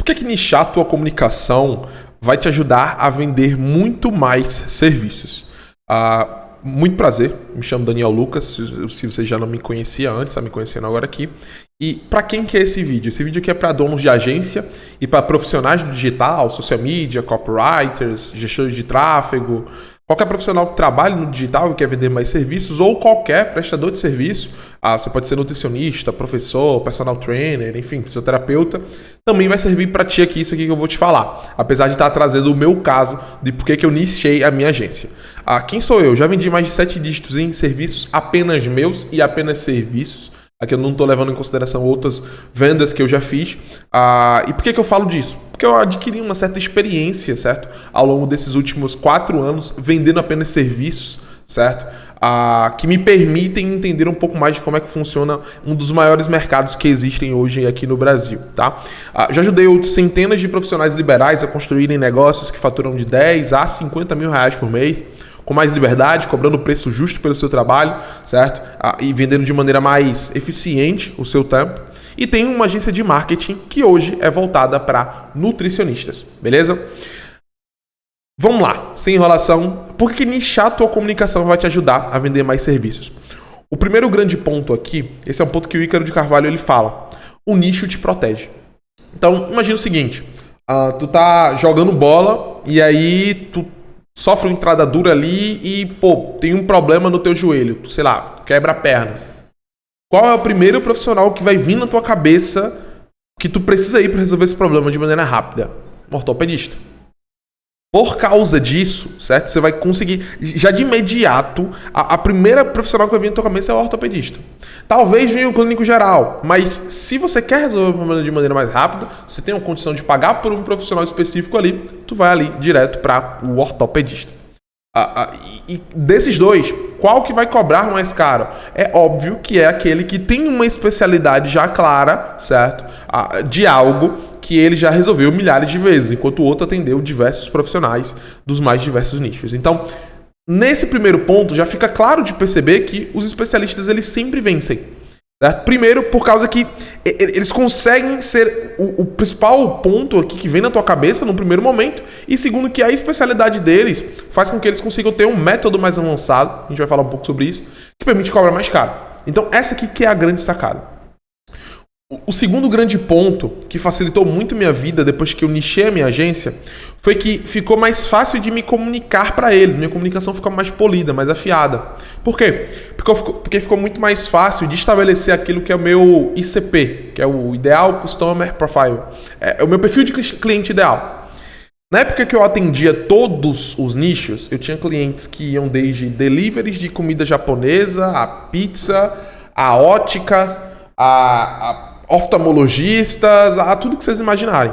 Por que nichar a tua comunicação vai te ajudar a vender muito mais serviços? Muito prazer, me chamo Daniel Lucas, se você já não me conhecia antes, está me conhecendo agora aqui. E para quem que é esse vídeo? Esse vídeo aqui é para donos de agência e para profissionais do digital, social media, copywriters, gestores de tráfego, qualquer profissional que trabalhe no digital e quer vender mais serviços, ou qualquer prestador de serviço. Você pode ser nutricionista, professor, personal trainer, enfim, fisioterapeuta. Também vai servir para ti aqui isso aqui que eu vou te falar. Apesar de estar trazendo o meu caso de por que eu nichei a minha agência. Quem sou eu? Já vendi mais de 7 dígitos em serviços apenas meus e apenas serviços. Aqui eu não estou levando em consideração outras vendas que eu já fiz. E por que eu falo disso? Porque eu adquiri uma certa experiência, certo? Ao longo desses últimos 4 anos, vendendo apenas serviços, certo? Que me permitem entender um pouco mais de como é que funciona um dos maiores mercados que existem hoje aqui no Brasil, tá? Já ajudei outros centenas de profissionais liberais a construírem negócios que faturam de 10 a 50 mil reais por mês, com mais liberdade, cobrando o preço justo pelo seu trabalho, certo? E vendendo de maneira mais eficiente o seu tempo. E tem uma agência de marketing que hoje é voltada para nutricionistas, beleza? Vamos lá, sem enrolação. Por que nichar a tua comunicação vai te ajudar a vender mais serviços? O primeiro grande ponto aqui, esse é um ponto que o Ícaro de Carvalho ele fala, o nicho te protege. Então, imagina o seguinte, tu tá jogando bola e aí tu sofre uma entrada dura ali e, tem um problema no teu joelho, sei lá, quebra a perna. Qual é o primeiro profissional que vai vir na tua cabeça que tu precisa ir para resolver esse problema de maneira rápida? Um ortopedista. Por causa disso, certo? Você vai conseguir, já de imediato, a primeira profissional que vai vir na tua cabeça é o ortopedista. Talvez venha o clínico geral, mas se você quer resolver o problema de maneira mais rápida, você tem uma condição de pagar por um profissional específico ali, tu vai ali direto para o ortopedista. E desses dois, qual que vai cobrar mais caro? É óbvio que é aquele que tem uma especialidade já clara, certo? De algo que ele já resolveu milhares de vezes, enquanto o outro atendeu diversos profissionais dos mais diversos nichos. Então, nesse primeiro ponto, já fica claro de perceber que os especialistas eles sempre vencem. Certo? Primeiro, por causa que eles conseguem ser o principal ponto aqui que vem na tua cabeça no primeiro momento, e segundo, que a especialidade deles faz com que eles consigam ter um método mais avançado, a gente vai falar um pouco sobre isso, que permite cobrar mais caro. Então, essa aqui que é a grande sacada. O segundo grande ponto que facilitou muito minha vida depois que eu nichei a minha agência foi que ficou mais fácil de me comunicar para eles. Minha comunicação ficou mais polida, mais afiada. Por quê? Porque ficou muito mais fácil de estabelecer aquilo que é o meu ICP, que é o Ideal Customer Profile. É o meu perfil de cliente ideal. Na época que eu atendia todos os nichos, eu tinha clientes que iam desde deliveries de comida japonesa, a pizza, a óticas, a oftalmologistas, a tudo que vocês imaginarem.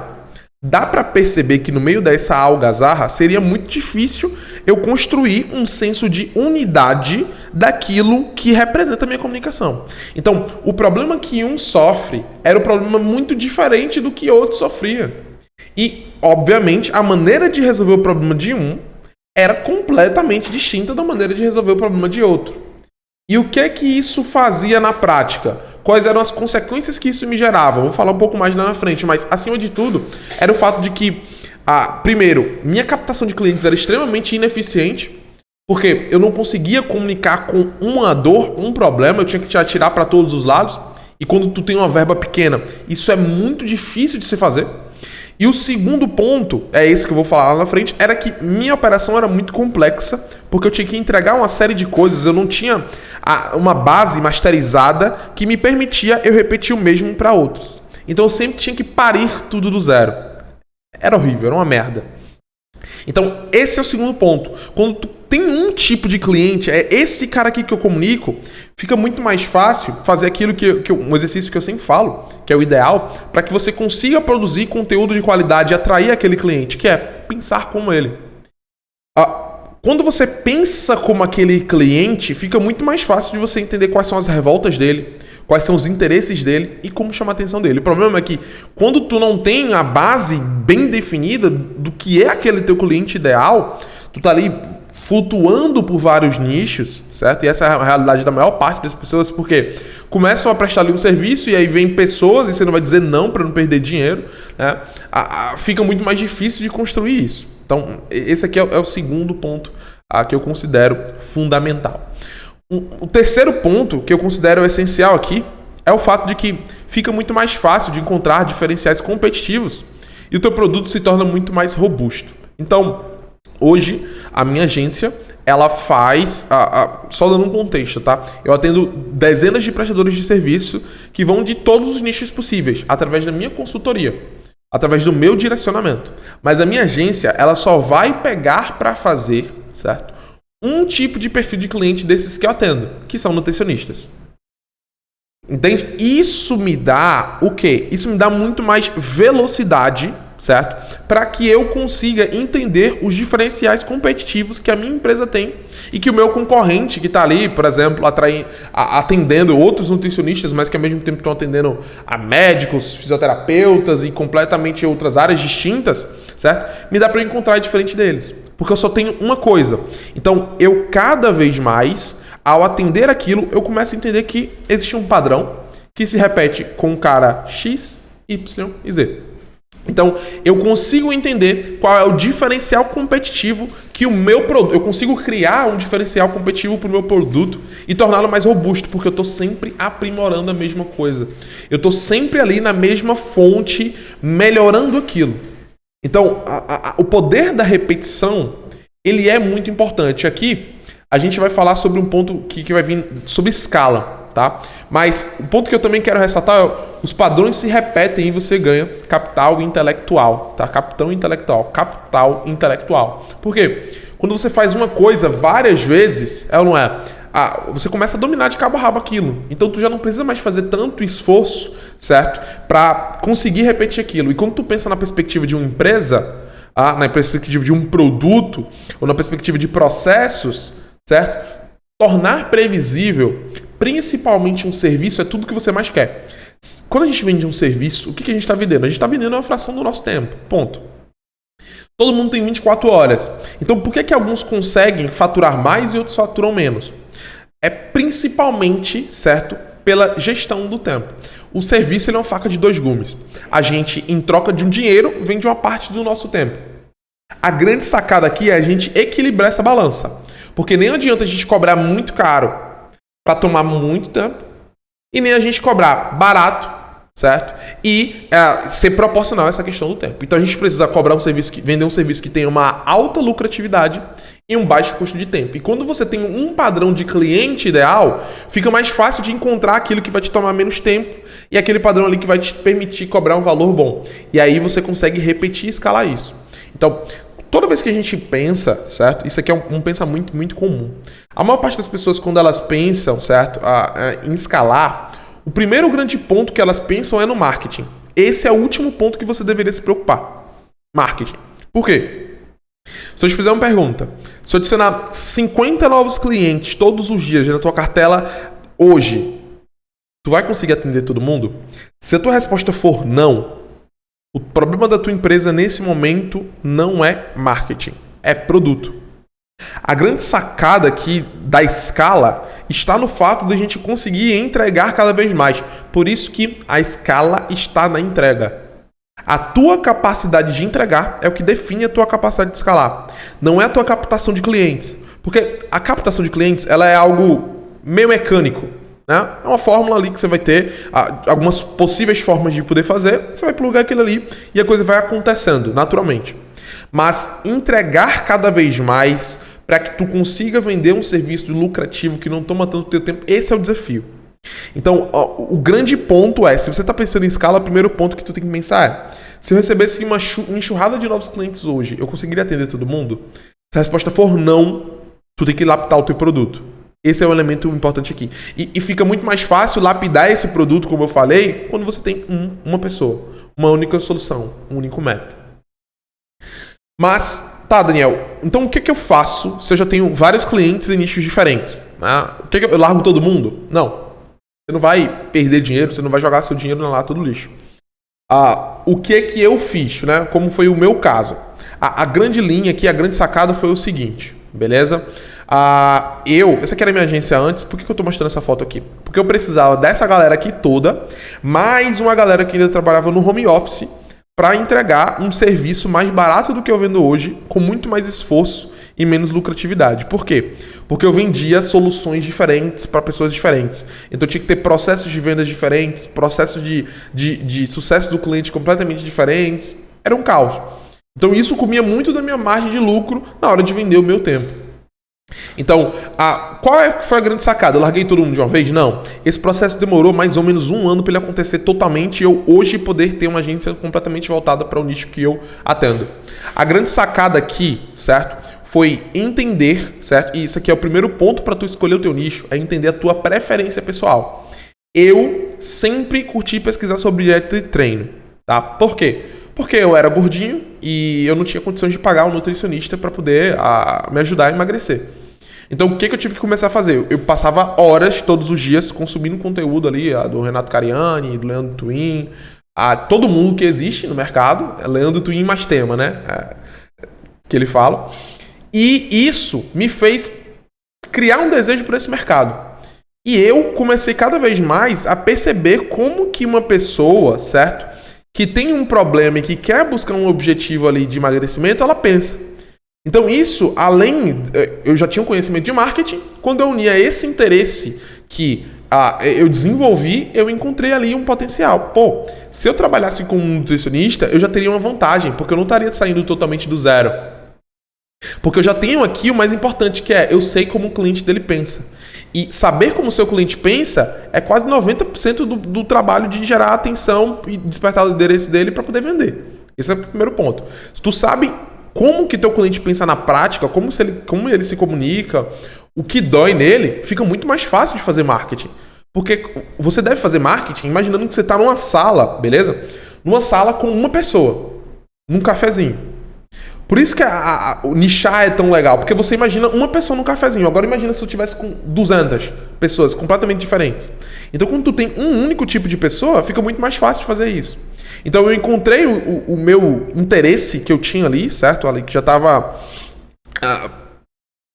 Dá para perceber que no meio dessa algazarra seria muito difícil eu construir um senso de unidade daquilo que representa a minha comunicação. Então, o problema que um sofre era um problema muito diferente do que outro sofria. E, obviamente, a maneira de resolver o problema de um era completamente distinta da maneira de resolver o problema de outro. E o que é que isso fazia na prática? Quais eram as consequências que isso me gerava? Vou falar um pouco mais lá na frente, mas acima de tudo, era o fato de que, primeiro, minha captação de clientes era extremamente ineficiente, porque eu não conseguia comunicar com uma dor, um problema, eu tinha que te atirar para todos os lados, e quando tu tem uma verba pequena, isso é muito difícil de se fazer. E o segundo ponto, é esse que eu vou falar lá na frente, era que minha operação era muito complexa, porque eu tinha que entregar uma série de coisas, eu não tinha uma base masterizada que me permitia eu repetir o mesmo para outros. Então eu sempre tinha que parir tudo do zero. Era horrível, era uma merda. Então esse é o segundo ponto. Quando tu tem um tipo de cliente, é esse cara aqui que eu comunico, fica muito mais fácil fazer aquilo um exercício que eu sempre falo, que é o ideal, para que você consiga produzir conteúdo de qualidade e atrair aquele cliente, que é pensar como ele. Quando você pensa como aquele cliente, fica muito mais fácil de você entender quais são as revoltas dele, quais são os interesses dele e como chamar a atenção dele. O problema é que quando tu não tem a base bem definida do que é aquele teu cliente ideal, tu tá ali flutuando por vários nichos, certo? E essa é a realidade da maior parte das pessoas, porque começam a prestar ali um serviço e aí vem pessoas e você não vai dizer não para não perder dinheiro, né? Fica muito mais difícil de construir isso. Então, esse aqui é o segundo ponto que eu considero fundamental. O terceiro ponto que eu considero essencial aqui é o fato de que fica muito mais fácil de encontrar diferenciais competitivos e o teu produto se torna muito mais robusto. Então, hoje, a minha agência, ela faz... só dando um contexto, tá? Eu atendo dezenas de prestadores de serviço que vão de todos os nichos possíveis, através da minha consultoria, através do meu direcionamento. Mas a minha agência, ela só vai pegar para fazer, certo? Um tipo de perfil de cliente desses que eu atendo, que são nutricionistas. Entende? Isso me dá o quê? Isso me dá muito mais velocidade, certo? Para que eu consiga entender os diferenciais competitivos que a minha empresa tem e que o meu concorrente que está ali, por exemplo, atendendo outros nutricionistas, mas que ao mesmo tempo estão atendendo a médicos, fisioterapeutas e completamente outras áreas distintas, certo? Me dá para eu encontrar diferente deles, porque eu só tenho uma coisa. Então, eu cada vez mais, ao atender aquilo, eu começo a entender que existe um padrão que se repete com o cara X, Y e Z. Então, eu consigo entender qual é o diferencial competitivo que o meu produto... Eu consigo criar um diferencial competitivo para o meu produto e torná-lo mais robusto, porque eu estou sempre aprimorando a mesma coisa. Eu estou sempre ali na mesma fonte, melhorando aquilo. Então, o poder da repetição, ele é muito importante. Aqui, a gente vai falar sobre um ponto que vai vir sobre escala, tá? Mas o ponto que eu também quero ressaltar é os padrões se repetem e você ganha capital intelectual, tá? Capital intelectual. Por quê? Quando você faz uma coisa várias vezes, é ou não é? Você começa a dominar de cabo a rabo aquilo. Então tu já não precisa mais fazer tanto esforço, certo? Para conseguir repetir aquilo. E quando tu pensa na perspectiva de uma empresa, na perspectiva de um produto, ou na perspectiva de processos, certo? Tornar previsível, principalmente um serviço, é tudo que você mais quer. Quando a gente vende um serviço, o que a gente está vendendo? A gente está vendendo uma fração do nosso tempo. Ponto. Todo mundo tem 24 horas. Então, por que alguns conseguem faturar mais e outros faturam menos? É principalmente, certo, pela gestão do tempo. O serviço ele é uma faca de dois gumes. A gente, em troca de um dinheiro, vende uma parte do nosso tempo. A grande sacada aqui é a gente equilibrar essa balança. Porque nem adianta a gente cobrar muito caro para tomar muito tempo e nem a gente cobrar barato, certo? E ser proporcional a essa questão do tempo. Então a gente precisa cobrar vender um serviço que tenha uma alta lucratividade e um baixo custo de tempo. E quando você tem um padrão de cliente ideal, fica mais fácil de encontrar aquilo que vai te tomar menos tempo e aquele padrão ali que vai te permitir cobrar um valor bom. E aí você consegue repetir e escalar isso. Então, toda vez que a gente pensa, certo? Isso aqui é um pensamento muito comum. A maior parte das pessoas, quando elas pensam, certo, em escalar, o primeiro grande ponto que elas pensam é no marketing. Esse é o último ponto que você deveria se preocupar. Marketing. Por quê? Se eu te fizer uma pergunta, se eu adicionar 50 novos clientes todos os dias na tua cartela hoje, tu vai conseguir atender todo mundo? Se a tua resposta for não, o problema da tua empresa nesse momento não é marketing, é produto. A grande sacada aqui da escala está no fato de a gente conseguir entregar cada vez mais. Por isso que a escala está na entrega. A tua capacidade de entregar é o que define a tua capacidade de escalar. Não é a tua captação de clientes. Porque a captação de clientes ela é algo meio mecânico. Né? É uma fórmula ali que você vai ter algumas possíveis formas de poder fazer. Você vai plugar aquilo ali e a coisa vai acontecendo naturalmente. Mas entregar cada vez mais para que tu consiga vender um serviço lucrativo que não toma tanto teu tempo, esse é o desafio. Então, o grande ponto é, se você está pensando em escala, o primeiro ponto que tu tem que pensar é, se eu recebesse uma enxurrada de novos clientes hoje, eu conseguiria atender todo mundo? Se a resposta for não, tu tem que lapidar o teu produto. Esse é o elemento importante aqui. E fica muito mais fácil lapidar esse produto, como eu falei, quando você tem uma pessoa, uma única solução, um único método. Mas, tá, Daniel, então o que eu faço se eu já tenho vários clientes em nichos diferentes? Eu largo todo mundo? Não. Você não vai perder dinheiro, você não vai jogar seu dinheiro na lata do lixo. O que eu fiz, né? Como foi o meu caso? A grande linha aqui, a grande sacada foi o seguinte. beleza? Essa aqui era a minha agência antes. Por que eu tô mostrando essa foto aqui? Porque eu precisava dessa galera aqui toda, mais uma galera que ainda trabalhava no home office, para entregar um serviço mais barato do que eu vendo hoje, com muito mais esforço e menos lucratividade. Por quê? Porque eu vendia soluções diferentes para pessoas diferentes. Então eu tinha que ter processos de vendas diferentes, processos de sucesso do cliente completamente diferentes. Era um caos. Então isso comia muito da minha margem de lucro na hora de vender o meu tempo. Então, foi a grande sacada? Eu larguei todo mundo de uma vez? Não. Esse processo demorou mais ou menos 1 ano para ele acontecer totalmente e eu hoje poder ter uma agência completamente voltada para o nicho que eu atendo. A grande sacada aqui, certo? Foi entender, certo? E isso aqui é o primeiro ponto para tu escolher o teu nicho, é entender a tua preferência pessoal. Eu sempre curti pesquisar sobre dieta e treino, tá? Por quê? Porque eu era gordinho e eu não tinha condições de pagar um nutricionista para poder me ajudar a emagrecer. Então, o que eu tive que começar a fazer? Eu passava horas todos os dias consumindo conteúdo ali, do Renato Cariani, do Leandro Twin, todo mundo que existe no mercado, é Leandro Twin mais tema, né? Que ele fala. E isso me fez criar um desejo por esse mercado. E eu comecei cada vez mais a perceber como que uma pessoa, certo? Que tem um problema e que quer buscar um objetivo ali de emagrecimento, ela pensa. Então isso, eu já tinha um conhecimento de marketing, quando eu unia esse interesse que eu desenvolvi, eu encontrei ali um potencial. Pô, se eu trabalhasse com um nutricionista, eu já teria uma vantagem, porque eu não estaria saindo totalmente do zero. Porque eu já tenho aqui o mais importante, que eu sei como o cliente dele pensa. E saber como o seu cliente pensa é quase 90% do trabalho de gerar atenção e despertar o interesse dele para poder vender. Esse é o primeiro ponto. Se tu sabe como que teu cliente pensa na prática, como ele se comunica, o que dói nele, fica muito mais fácil de fazer marketing. Porque você deve fazer marketing imaginando que você está numa sala, beleza? Numa sala com uma pessoa, num cafezinho. Por isso que o nichar é tão legal, porque você imagina uma pessoa num cafezinho. Agora imagina se eu tivesse com 200 pessoas completamente diferentes. Então quando tu tem um único tipo de pessoa, fica muito mais fácil de fazer isso. Então eu encontrei o meu interesse que eu tinha ali, certo? Ali que já estava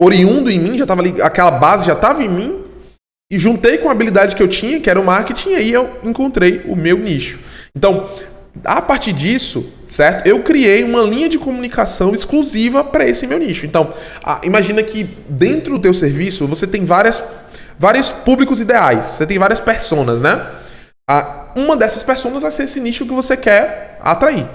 oriundo em mim, já estava ali, aquela base já estava em mim, e juntei com a habilidade que eu tinha, que era o marketing, e aí eu encontrei o meu nicho. Então, a partir disso, certo? Eu criei uma linha de comunicação exclusiva para esse meu nicho. Então, imagina que dentro do teu serviço você tem vários públicos ideais, você tem várias personas, né? Uma dessas personas vai ser esse nicho que você quer atrair.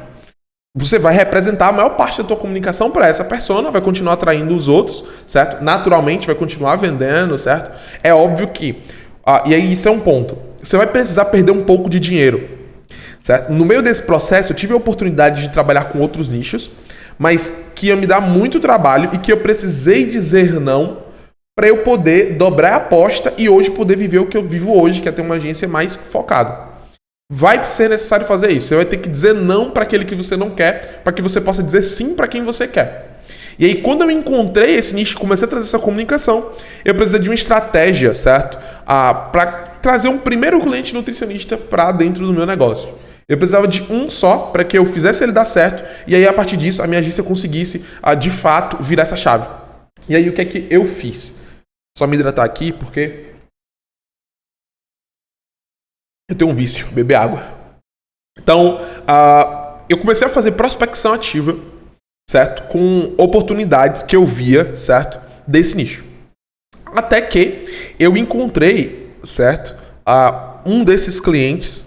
Você vai representar a maior parte da tua comunicação para essa persona, vai continuar atraindo os outros, certo? Naturalmente vai continuar vendendo, certo? É óbvio que, e aí isso é um ponto, você vai precisar perder um pouco de dinheiro. Certo? No meio desse processo, eu tive a oportunidade de trabalhar com outros nichos, mas que ia me dar muito trabalho e que eu precisei dizer não para eu poder dobrar a aposta e hoje poder viver o que eu vivo hoje, que é ter uma agência mais focada. Vai ser necessário fazer isso. Você vai ter que dizer não para aquele que você não quer, para que você possa dizer sim para quem você quer. E aí, quando eu encontrei esse nicho e comecei a trazer essa comunicação, eu precisei de uma estratégia, certo? Para trazer um primeiro cliente nutricionista para dentro do meu negócio. Eu precisava de um só para que eu fizesse ele dar certo e aí a partir disso a minha agência conseguisse de fato virar essa chave. E aí o que é que eu fiz? Só me hidratar aqui porque eu tenho um vício, beber água. Então eu comecei a fazer prospecção ativa, certo? Com oportunidades que eu via, certo? Desse nicho. Até que eu encontrei, certo? Um desses clientes,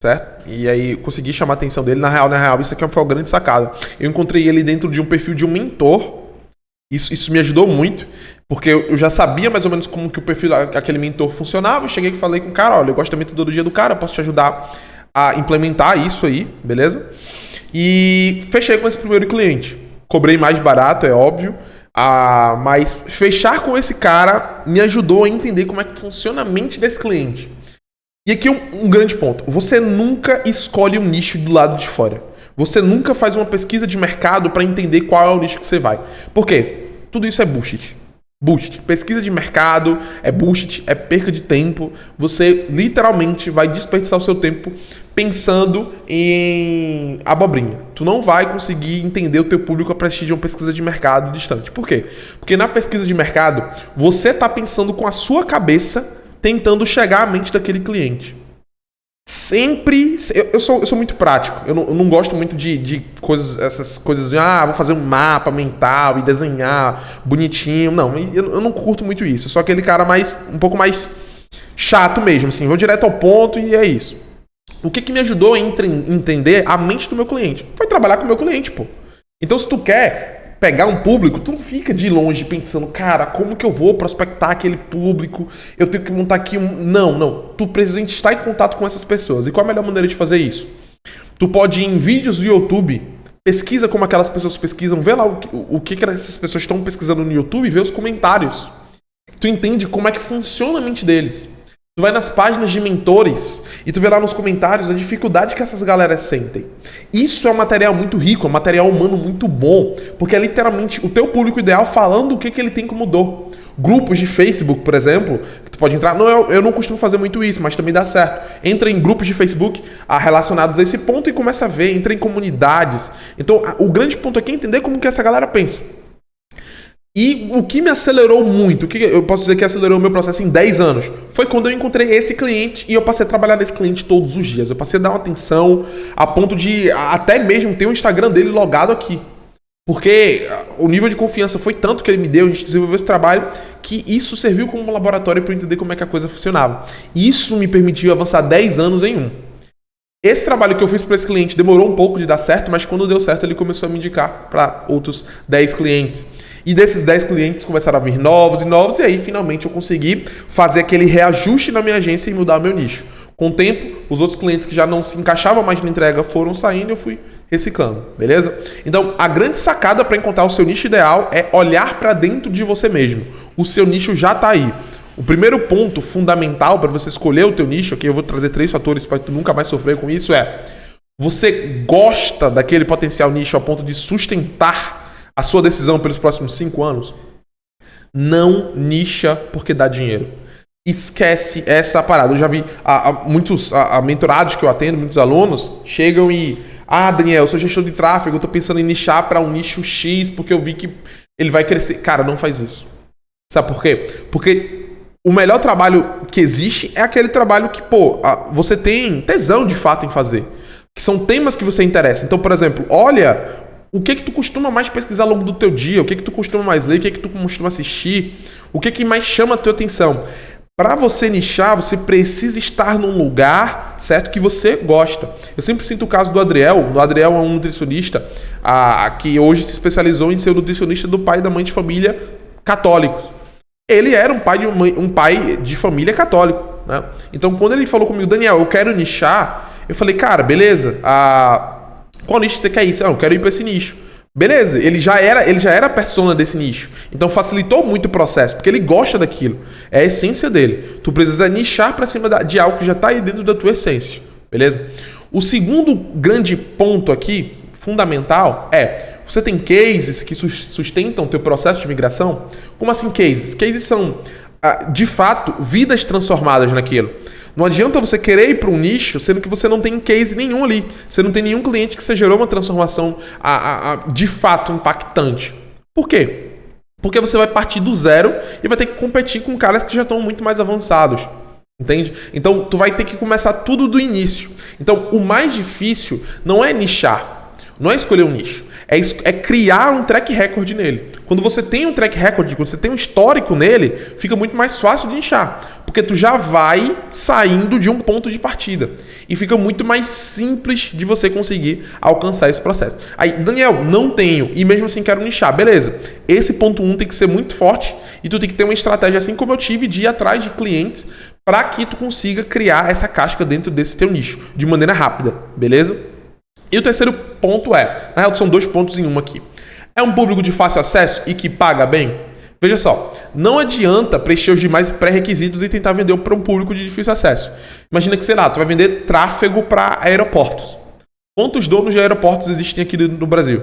certo? E aí eu consegui chamar a atenção dele. Na real, isso aqui foi uma grande sacada. Eu encontrei ele dentro de um perfil de um mentor. Isso me ajudou muito, porque eu já sabia mais ou menos como que o perfil daquele mentor funcionava. Eu cheguei e falei com o cara, olha, eu gosto da metodologia do cara, posso te ajudar a implementar isso aí, beleza? E fechei com esse primeiro cliente. Cobrei mais barato, é óbvio, mas fechar com esse cara me ajudou a entender como é que funciona a mente desse cliente. E aqui um grande ponto. Você nunca escolhe um nicho do lado de fora. Você nunca faz uma pesquisa de mercado para entender qual é o nicho que você vai. Por quê? Tudo isso é bullshit. Bullshit. Pesquisa de mercado é bullshit, é perca de tempo. Você literalmente vai desperdiçar o seu tempo pensando em abobrinha. Tu não vai conseguir entender o teu público a partir de uma pesquisa de mercado distante. Por quê? Porque na pesquisa de mercado, você está pensando com a sua cabeça, tentando chegar à mente daquele cliente. Sempre. Eu sou muito prático. Eu não gosto muito de coisas, essas coisas de vou fazer um mapa mental e desenhar bonitinho. Não, eu não curto muito isso. Eu sou aquele cara um pouco mais chato mesmo, assim. Vou direto ao ponto e é isso. O que me ajudou a entender a mente do meu cliente? Foi trabalhar com o meu cliente, pô. Então, se tu quer pegar um público, tu não fica de longe pensando, cara, como que eu vou prospectar aquele público? Eu tenho que montar aqui um... Não. Tu precisa estar em contato com essas pessoas. E qual a melhor maneira de fazer isso? Tu pode ir em vídeos do YouTube, pesquisa como aquelas pessoas pesquisam, vê lá o que essas pessoas estão pesquisando no YouTube e vê os comentários. Tu entende como é que funciona a mente deles. Tu vai nas páginas de mentores e tu vê lá nos comentários a dificuldade que essas galeras sentem. Isso é um material muito rico, é um material humano muito bom, porque é literalmente o teu público ideal falando o que ele tem como dor. Grupos de Facebook, por exemplo, que tu pode entrar... eu não costumo fazer muito isso, mas também dá certo. Entra em grupos de Facebook relacionados a esse ponto e começa a ver, entra em comunidades. Então, o grande ponto aqui é entender como que essa galera pensa. E o que me acelerou muito, o que eu posso dizer que acelerou o meu processo em 10 anos, foi quando eu encontrei esse cliente e eu passei a trabalhar nesse cliente todos os dias. Eu passei a dar uma atenção a ponto de até mesmo ter o Instagram dele logado aqui. Porque o nível de confiança foi tanto que ele me deu, a gente desenvolveu esse trabalho, que isso serviu como um laboratório para eu entender como é que a coisa funcionava. Isso me permitiu avançar 10 anos em um. Esse trabalho que eu fiz para esse cliente demorou um pouco de dar certo, mas quando deu certo ele começou a me indicar para outros 10 clientes. E desses 10 clientes começaram a vir novos, e aí finalmente eu consegui fazer aquele reajuste na minha agência e mudar o meu nicho. Com o tempo, os outros clientes que já não se encaixavam mais na entrega foram saindo e eu fui reciclando, beleza? Então, a grande sacada para encontrar o seu nicho ideal é olhar para dentro de você mesmo. O seu nicho já está aí. O primeiro ponto fundamental para você escolher o teu nicho, aqui eu vou trazer 3 fatores para tu nunca mais sofrer com isso, você gosta daquele potencial nicho a ponto de sustentar a sua decisão pelos próximos 5 anos? Não nicha porque dá dinheiro. Esquece essa parada. Eu já vi muitos mentorados que eu atendo, muitos alunos, chegam e... Daniel, eu sou gestor de tráfego, eu tô pensando em nichar para um nicho X porque eu vi que ele vai crescer. Cara, não faz isso. Sabe por quê? Porque o melhor trabalho que existe é aquele trabalho que, você tem tesão de fato em fazer. Que são temas que você interessa. Então, por exemplo, olha... O que tu costuma mais pesquisar ao longo do teu dia? O que tu costuma mais ler? O que tu costuma assistir? O que mais chama a tua atenção? Para você nichar, você precisa estar num lugar, certo, que você gosta. Eu sempre sinto o caso do Adriel. O Adriel é um nutricionista que hoje se especializou em ser o nutricionista do pai e da mãe de família católicos. Ele era um pai de família católico, né? Então, quando ele falou comigo, Daniel, eu quero nichar, eu falei, cara, beleza, qual nicho você quer ir? Eu quero ir para esse nicho. Beleza, ele já era a persona desse nicho. Então facilitou muito o processo, porque ele gosta daquilo. É a essência dele. Tu precisa nichar para cima de algo que já está aí dentro da tua essência. Beleza? O segundo grande ponto aqui, fundamental, você tem cases que sustentam o teu processo de migração? Como assim cases? Cases são, de fato, vidas transformadas naquilo. Não adianta você querer ir para um nicho, sendo que você não tem case nenhum ali. Você não tem nenhum cliente que você gerou uma transformação de fato impactante. Por quê? Porque você vai partir do zero e vai ter que competir com caras que já estão muito mais avançados. Entende? Então, tu vai ter que começar tudo do início. Então, o mais difícil não é nichar. Não é escolher um nicho. É criar um track record nele. Quando você tem um track record, quando você tem um histórico nele, fica muito mais fácil de nichar. Porque tu já vai saindo de um ponto de partida. E fica muito mais simples de você conseguir alcançar esse processo. Aí, Daniel, não tenho. E mesmo assim quero nichar. Beleza. Esse ponto 1 tem que ser muito forte. E tu tem que ter uma estratégia, assim como eu tive, de ir atrás de clientes para que tu consiga criar essa casca dentro desse teu nicho. De maneira rápida. Beleza? E o terceiro ponto na real são 2 pontos em um aqui. É um público de fácil acesso e que paga bem? Veja só, não adianta preencher os demais pré-requisitos e tentar vender para um público de difícil acesso. Imagina que, sei lá, tu vai vender tráfego para aeroportos. Quantos donos de aeroportos existem aqui no Brasil?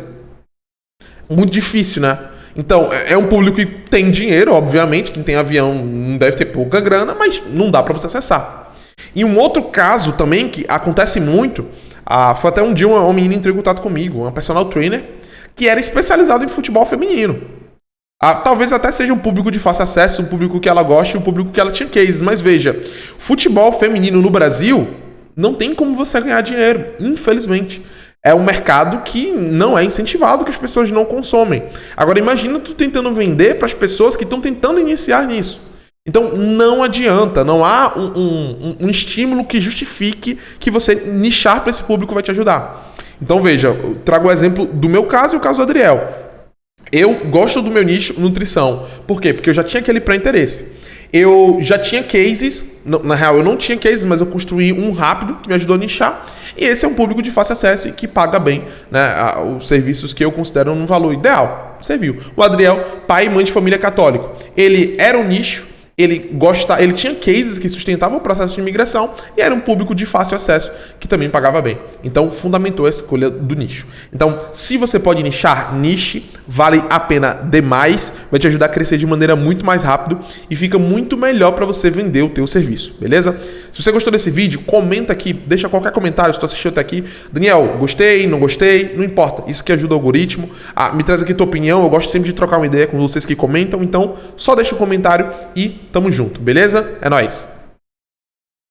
Muito difícil, né? Então, é um público que tem dinheiro, obviamente, quem tem avião não deve ter pouca grana, mas não dá para você acessar. E um outro caso também que acontece muito, foi até um dia uma menina entrou em contato comigo, uma personal trainer, que era especializada em futebol feminino. Talvez até seja um público de fácil acesso, um público que ela gosta e um público que ela tinha cases, mas veja, futebol feminino no Brasil não tem como você ganhar dinheiro, infelizmente. É um mercado que não é incentivado, que as pessoas não consomem. Agora imagina tu tentando vender para as pessoas que estão tentando iniciar nisso. Então não adianta, não há um estímulo que justifique que você nichar para esse público vai te ajudar. Então veja, eu trago o exemplo do meu caso e o caso do Adriel. Eu gosto do meu nicho nutrição. Por quê? Porque eu já tinha aquele pré-interesse. Eu já tinha cases, na real eu não tinha cases, mas eu construí um rápido que me ajudou a nichar. E esse é um público de fácil acesso e que paga bem, né, os serviços que eu considero um valor ideal. Você viu. O Adriel, pai e mãe de família católico. Ele era um nicho. Ele tinha cases que sustentavam o processo de imigração e era um público de fácil acesso que também pagava bem. Então, fundamentou a escolha do nicho. Então, se você pode nichar, niche, vale a pena demais, vai te ajudar a crescer de maneira muito mais rápido e fica muito melhor para você vender o teu serviço, beleza? Se você gostou desse vídeo, comenta aqui, deixa qualquer comentário se tu assistiu até aqui. Daniel, gostei, não gostei, não importa. Isso que ajuda o algoritmo. Me traz aqui tua opinião, eu gosto sempre de trocar uma ideia com vocês que comentam, então só deixa um comentário e tamo junto, beleza? É nóis!